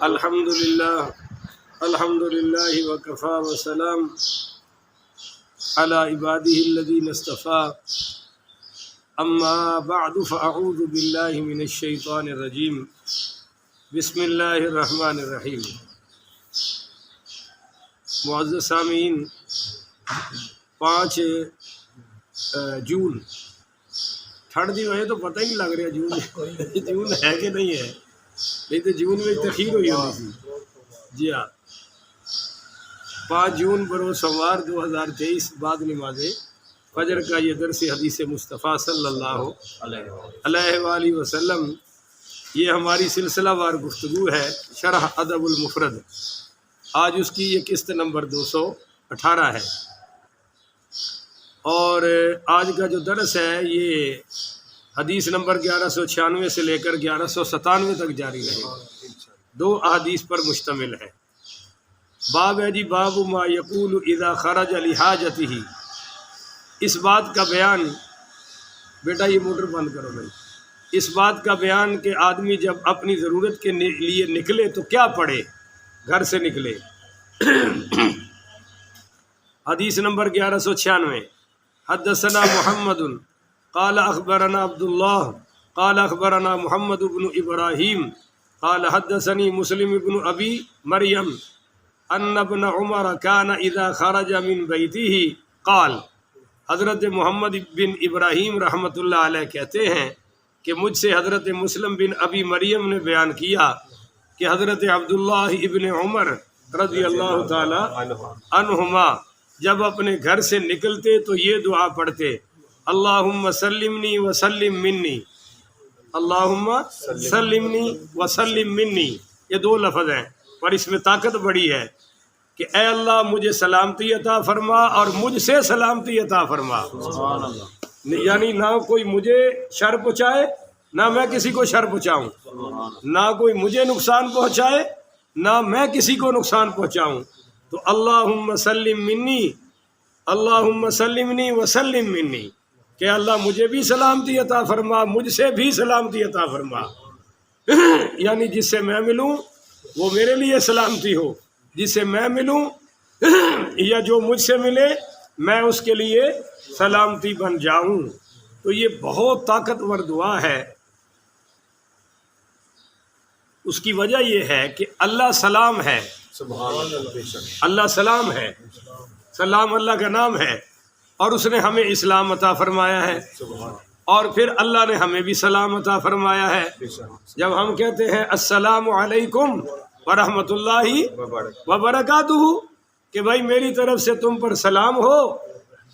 الحمد للہ وکفا وسلام علی عباده الذین اصطفیٰ اما بعد فاعوذ باللہ من الشیطان الرجیم بسم اللہ الرحمن الرحیم۔ معزز سامعین، 5 جون ٹھنڈ دی وجہ تو پتہ ہی نہیں لگ رہا جون ہے کہ نہیں ہے، نہیں تو جون میں تخیر ہوئی ہوئی تھی۔ جی ہاں، 5 جون بروز سوار 2023 بعد نماز فجر کا یہ درس حدیث مصطفیٰ صلی اللہ علیہ وآلہ وسلم، یہ ہماری سلسلہ وار گفتگو ہے شرح ادب المفرد۔ آج اس کی یہ قسط نمبر 218 ہے، اور آج کا جو درس ہے یہ حدیث نمبر 1196 سے لے کر 1197 تک جاری رہے گا۔ 2 احادیث پر مشتمل ہے۔ باب ہے جی، باب ما یقول اذا خرج لحاجتہ۔ اس بات کا بیان، بیٹا یہ موٹر بند کرو بھائی، اس بات کا بیان کہ آدمی جب اپنی ضرورت کے لیے نکلے تو کیا پڑھے، گھر سے نکلے۔ حدیث نمبر 1196، حدثنا محمد قال اخبرنا عبد الله قال اخبرنا محمد بن ابراہیم قال حدثني مسلم بن ابی مریم ان ابن عمر كان اذا خرج من بیتہ قال۔ حضرت محمد بن ابراہیم رحمۃ اللہ علیہ کہتے ہیں کہ مجھ سے حضرت مسلم بن ابی مریم نے بیان کیا کہ حضرت عبداللہ ابن عمر رضی اللہ تعالی عنہما جب اپنے گھر سے نکلتے تو یہ دعا پڑھتے، اللہم سلمنی وسلم منی، اللہم سلمنی وسلم منی۔ یہ 2 لفظ ہیں، پر اس میں طاقت بڑی ہے کہ اے اللہ مجھے سلامتی عطا فرما اور مجھ سے سلامتی عطا فرما۔ یعنی نہ کوئی مجھے شر پہنچائے، نہ میں کسی کو شر پہنچاؤں، نہ کوئی مجھے نقصان پہنچائے، نہ میں کسی کو نقصان پہنچاؤں۔ تو اللہم سلم منی، اللہم سلمنی وسلم منی، کہ اللہ مجھے بھی سلامتی عطا فرما، مجھ سے بھی سلامتی عطا فرما۔ یعنی جس سے میں ملوں وہ میرے لیے سلامتی ہو، جس سے میں ملوں یا جو مجھ سے ملے میں اس کے لیے سلامتی بن جاؤں۔ تو یہ بہت طاقتور دعا ہے۔ اس کی وجہ یہ ہے کہ اللہ سلام ہے، اللہ سلام ہے، سلام اللہ کا نام ہے، اور اس نے ہمیں اسلام عطا فرمایا ہے، اور پھر اللہ نے ہمیں بھی سلام عطا فرمایا ہے۔ جب ہم کہتے ہیں السلام علیکم ورحمۃ اللہ وبرکاتہ، کہ بھائی میری طرف سے تم پر سلام ہو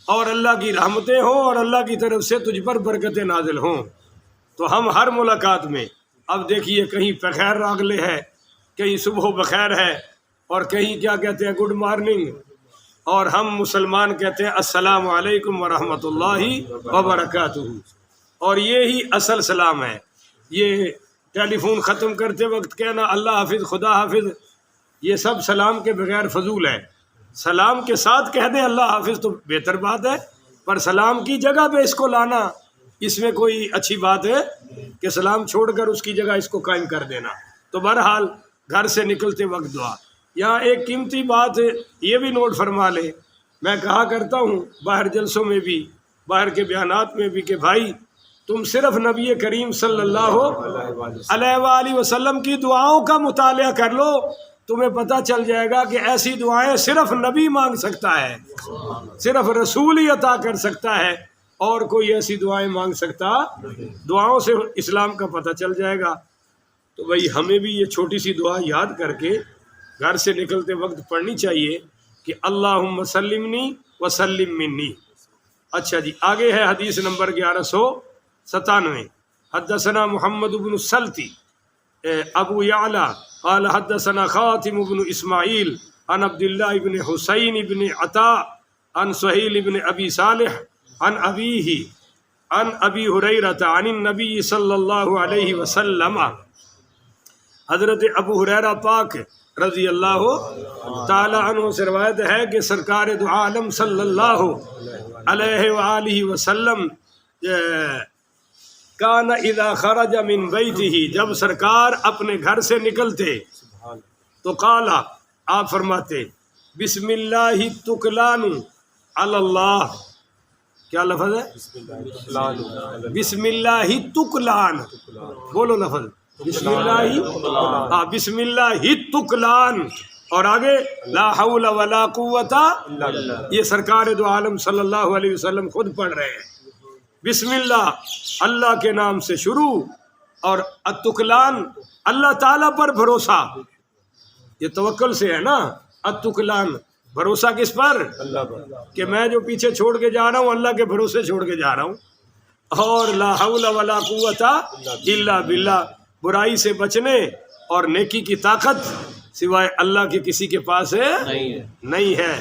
اور اللہ کی رحمتیں ہوں اور اللہ کی طرف سے تجھ پر برکتیں نازل ہوں، تو ہم ہر ملاقات میں، اب دیکھیے کہیں بخیر راگلے ہے، کہیں صبح بخیر ہے، اور کہیں کیا کہتے ہیں گڈ مارننگ، اور ہم مسلمان کہتے ہیں السلام علیکم ورحمۃ اللہ وبرکاتہ، اور یہی اصل سلام ہے۔ یہ ٹیلی فون ختم کرتے وقت کہنا اللہ حافظ خدا حافظ، یہ سب سلام کے بغیر فضول ہے۔ سلام کے ساتھ کہہ دیں اللہ حافظ تو بہتر بات ہے، پر سلام کی جگہ پہ اس کو لانا، اس میں کوئی اچھی بات ہے کہ سلام چھوڑ کر اس کی جگہ اس کو قائم کر دینا۔ تو بہرحال گھر سے نکلتے وقت دعا۔ یہاں ایک قیمتی بات یہ بھی نوٹ فرما لے، میں کہا کرتا ہوں باہر جلسوں میں بھی، باہر کے بیانات میں بھی، کہ بھائی تم صرف نبی کریم صلی اللہ علیہ وآلہ وسلم کی دعاؤں کا مطالعہ کر لو، تمہیں پتہ چل جائے گا کہ ایسی دعائیں صرف نبی مانگ سکتا ہے، صرف رسول ہی عطا کر سکتا ہے، اور کوئی ایسی دعائیں مانگ سکتا۔ دعاؤں سے اسلام کا پتہ چل جائے گا۔ تو بھائی ہمیں بھی یہ چھوٹی سی دعا یاد کر کے گھر سے نکلتے وقت پڑھنی چاہیے کہ اللہم سلمنی وسلم منی۔ اچھا جی، آگے ہے حدیث نمبر 1197، حدثنا محمد بن السلتی ابو یعلا قال حدثنا خاتم بن اسماعیل عن عبداللہ بن حسین بن عطاء عن سہیل بن ابی صالح عن ابیہ عن ابی ہریرہ عن النبی صلی اللہ علیہ وسلم۔ حضرت ابو ہریرہ پاک رضی اللہ تعالی عنہ سے روایت ہے کہ سرکار دو عالم صلی اللہ علیہ وآلہ وسلم کان اذا خرج من بیتہ، جب سرکار اپنے گھر سے نکلتے تو قالا، آپ فرماتے بسم اللہ تکلان علی اللہ، کیا لفظ ہے؟ بسم اللہ تکلان، بولو لفظ بسم اللہ، ہاں بسم اللہ تکلان، اور آگے لا حول ولا قوت، یہ سرکار دو عالم صلی اللہ علیہ وسلم خود پڑھ رہے ہیں۔ بسم اللہ، اللہ کے نام سے شروع، اور التکلان، اللہ تعالیٰ پر بھروسہ، یہ توکل سے ہے نا، التکلان بھروسہ کس پر؟ اللہ پر، کہ میں جو پیچھے چھوڑ کے جا رہا ہوں اللہ کے بھروسے چھوڑ کے جا رہا ہوں، اور لا حول ولا قوت الا باللہ، برائی سے بچنے اور نیکی کی طاقت سوائے اللہ کے کسی کے پاس نہیں ہے۔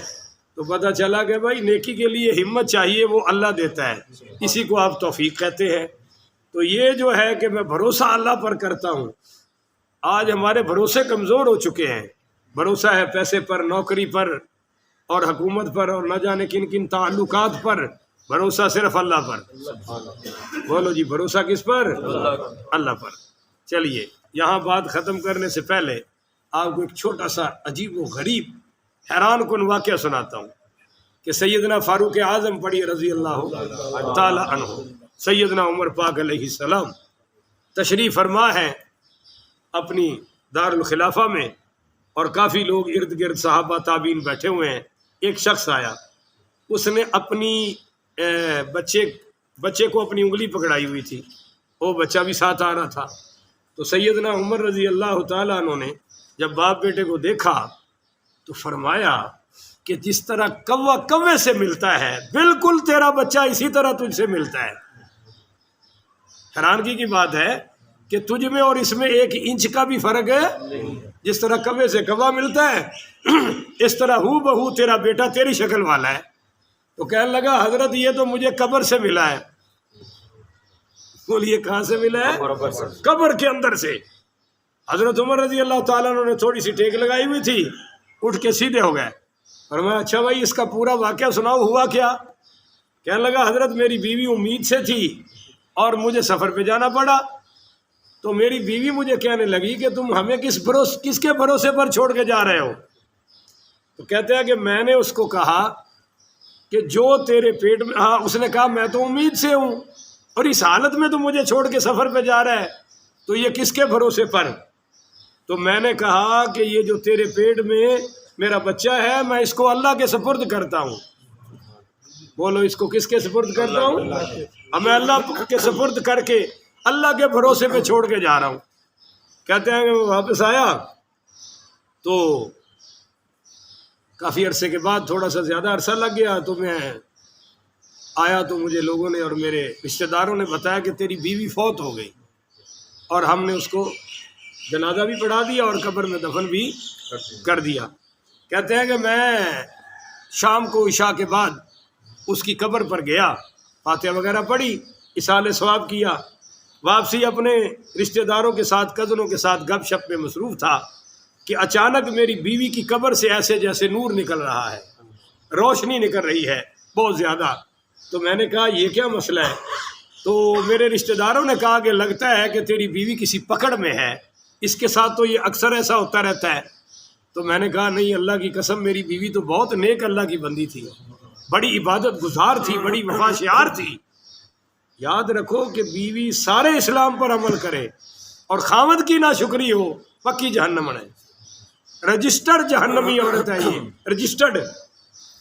تو پتہ چلا کہ بھائی نیکی کے لیے ہمت چاہیے، وہ اللہ دیتا ہے، اسی کو آپ توفیق کہتے ہیں۔ تو یہ جو ہے کہ میں بھروسہ اللہ پر کرتا ہوں، آج ہمارے بھروسے کمزور ہو چکے ہیں، بھروسہ ہے پیسے پر، نوکری پر، اور حکومت پر، اور نہ جانے کن کن تعلقات پر، بھروسہ صرف اللہ پر۔ بولو جی، بھروسہ کس پر؟ اللہ پر۔ چلیے یہاں بات ختم کرنے سے پہلے آپ کو ایک چھوٹا سا عجیب و غریب حیران کن واقعہ سناتا ہوں کہ سیدنا فاروق اعظم پڑھی رضی اللہ تعالی عنہ، سیدنا عمر پاک علیہ السلام تشریف فرما ہے اپنی دار الخلافہ میں، اور کافی لوگ ارد گرد صحابہ تابعین بیٹھے ہوئے ہیں۔ ایک شخص آیا، اس نے اپنی بچے کو اپنی انگلی پکڑائی ہوئی تھی، وہ بچہ بھی ساتھ آ رہا تھا۔ تو سیدنا عمر رضی اللہ تعالیٰ عنہ نے جب باپ بیٹے کو دیکھا تو فرمایا کہ جس طرح کوا کوے سے ملتا ہے، بالکل تیرا بچہ اسی طرح تجھ سے ملتا ہے۔ حیرانگی کی بات ہے کہ تجھ میں اور اس میں 1 انچ کا بھی فرق ہے، جس طرح کوے سے کوا ملتا ہے اس طرح ہو بہو تیرا بیٹا تیری شکل والا ہے۔ تو کہنے لگا حضرت یہ تو مجھے قبر سے ملا ہے۔ بولیے کہاں سے ملا ہے؟ قبر کے اندر سے۔ حضرت عمر رضی اللہ تعالیٰ عنہ نے تھوڑی سی ٹیک لگائی ہوئی تھی، اٹھ کے سیدھے ہو گئے، اور میں اچھا بھائی اس کا پورا واقعہ سناؤ، ہوا کیا؟ کہنے لگا حضرت میری بیوی امید سے تھی اور مجھے سفر پہ جانا پڑا، تو میری بیوی مجھے کہنے لگی کہ تم ہمیں کس کے بھروسے پر چھوڑ کے جا رہے ہو؟ تو کہتے ہیں کہ میں نے اس کو کہا کہ جو تیرے پیٹ میں، ہاں اس نے کہا میں تو امید سے ہوں، اور اس حالت میں تو مجھے چھوڑ کے سفر پہ جا رہا ہے، تو یہ کس کے بھروسے پر؟ تو میں نے کہا کہ یہ جو تیرے پیٹ میں میرا بچہ ہے میں اس کو اللہ کے سپرد کرتا ہوں۔ بولو اس کو کس کے سپرد کرتا ہوں؟ اب میں اللہ کے سپرد کر کے اللہ کے بھروسے پہ چھوڑ کے جا رہا ہوں۔ کہتے ہیں کہ میں واپس آیا تو کافی عرصے کے بعد، تھوڑا سا زیادہ عرصہ لگ گیا، تو میں آیا تو مجھے لوگوں نے اور میرے رشتہ داروں نے بتایا کہ تیری بیوی فوت ہو گئی، اور ہم نے اس کو جنازہ بھی پڑھا دیا اور قبر میں دفن بھی کر دیا۔ کہتے ہیں کہ میں شام کو عشاء کے بعد اس کی قبر پر گیا، فاتحہ وغیرہ پڑھی، اصالہ ثواب کیا، واپسی اپنے رشتہ داروں کے ساتھ، کزنوں کے ساتھ گپ شپ میں مصروف تھا کہ اچانک میری بیوی کی قبر سے ایسے جیسے نور نکل رہا ہے، روشنی نکل رہی ہے بہت زیادہ۔ تو میں نے کہا یہ کیا مسئلہ ہے؟ تو میرے رشتہ داروں نے کہا کہ لگتا ہے کہ تیری بیوی کسی پکڑ میں ہے، اس کے ساتھ تو یہ اکثر ایسا ہوتا رہتا ہے۔ تو میں نے کہا نہیں، اللہ کی قسم میری بیوی تو بہت نیک اللہ کی بندی تھی، بڑی عبادت گزار تھی، بڑی وفاشیار تھی۔ یاد رکھو کہ بیوی سارے اسلام پر عمل کرے اور خاوند کی ناشکری ہو، پکی جہنم ہے، رجسٹرڈ جہنمی عورت ہے، یہ رجسٹرڈ،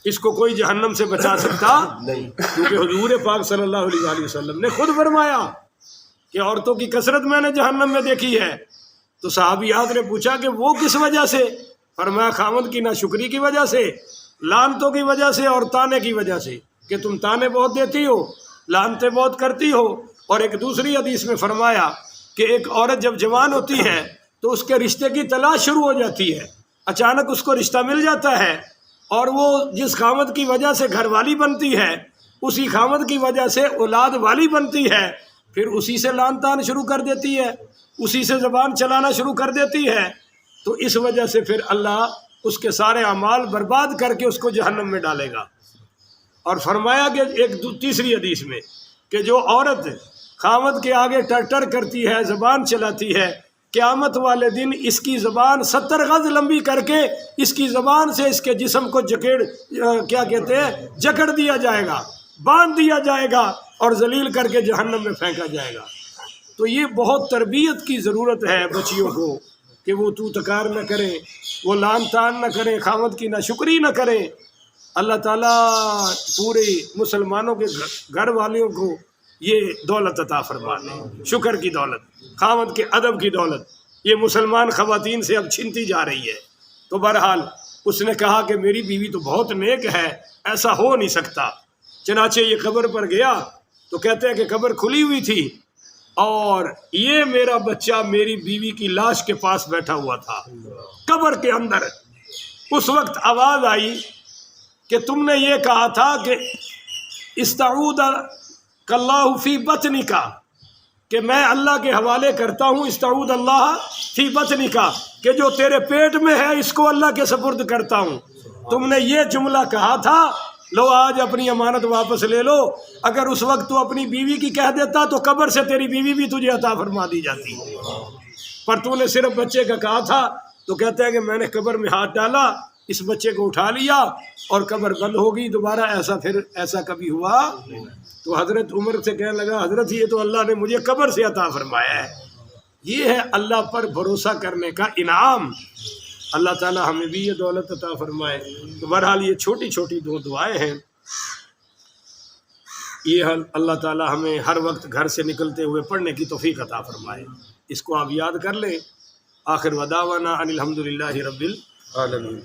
اس کو کوئی جہنم سے بچا سکتا نہیں، کیونکہ حضور پاک صلی اللہ علیہ وسلم نے خود فرمایا کہ عورتوں کی کثرت میں نے جہنم میں دیکھی ہے۔ تو صحابیات نے پوچھا کہ وہ کس وجہ سے؟ فرمایا خاوند کی ناشکری کی وجہ سے، لعنتوں کی وجہ سے، اور تانے کی وجہ سے، کہ تم تانے بہت دیتی ہو، لعنتیں بہت کرتی ہو۔ اور ایک دوسری حدیث میں فرمایا کہ ایک عورت جب جوان ہوتی ہے تو اس کے رشتے کی تلاش شروع ہو جاتی ہے، اچانک اس کو رشتہ مل جاتا ہے، اور وہ جس خاوند کی وجہ سے گھر والی بنتی ہے اسی خاوند کی وجہ سے اولاد والی بنتی ہے، پھر اسی سے لعن طعن شروع کر دیتی ہے، اسی سے زبان چلانا شروع کر دیتی ہے۔ تو اس وجہ سے پھر اللہ اس کے سارے اعمال برباد کر کے اس کو جہنم میں ڈالے گا۔ اور فرمایا کہ ایک تیسری حدیث میں کہ جو عورت خاوند کے آگے ٹر ٹر کرتی ہے، زبان چلاتی ہے، قیامت والے دن اس کی زبان 70 گز لمبی کر کے اس کی زبان سے اس کے جسم کو جکڑ دیا جائے گا، باندھ دیا جائے گا اور ذلیل کر کے جہنم میں پھینکا جائے گا۔ تو یہ بہت تربیت کی ضرورت ہے بچیوں کو کہ وہ تو تکار نہ کریں، وہ لان تان نہ کریں، خاوند کی ناشکری نہ کریں۔ اللہ تعالیٰ پورے مسلمانوں کے گھر والوں کو یہ دولت عطا فرمانے، شکر کی دولت، خاوند کے ادب کی دولت، یہ مسلمان خواتین سے اب چھنتی جا رہی ہے۔ تو بہرحال اس نے کہا کہ میری بیوی تو بہت نیک ہے، ایسا ہو نہیں سکتا۔ چنانچہ یہ قبر پر گیا تو کہتے ہیں کہ قبر کھلی ہوئی تھی اور یہ میرا بچہ میری بیوی کی لاش کے پاس بیٹھا ہوا تھا قبر کے اندر۔ اس وقت آواز آئی کہ تم نے یہ کہا تھا کہ استعوذ اللہ فی بطنک، کہ میں اللہ کے حوالے کرتا ہوں، استعوذ اللہ فی بطنک، کہ جو تیرے پیٹ میں ہے اس کو اللہ کے سپرد کرتا ہوں۔ تم نے یہ جملہ کہا تھا، لو آج اپنی امانت واپس لے لو۔ اگر اس وقت تو اپنی بیوی کی کہہ دیتا تو قبر سے تیری بیوی بھی تجھے عطا فرما دی جاتی، پر تو نے صرف بچے کا کہا تھا۔ تو کہتے ہیں کہ میں نے قبر میں ہاتھ ڈالا، اس بچے کو اٹھا لیا اور قبر بند ہو گئی دوبارہ۔ ایسا کبھی ہوا؟ تو حضرت عمر سے کہنے لگا حضرت یہ تو اللہ نے مجھے قبر سے عطا فرمایا ہے۔ یہ ہے اللہ پر بھروسہ کرنے کا انعام۔ اللہ تعالی ہمیں بھی یہ دولت عطا فرمائے۔ تو بہرحال یہ چھوٹی چھوٹی 2 دعائیں ہیں، یہ اللہ تعالی ہمیں ہر وقت گھر سے نکلتے ہوئے پڑھنے کی توفیق عطا فرمائے۔ اس کو آپ یاد کر لیں۔ آخر وداعنا ان الحمد للہ رب العالمین۔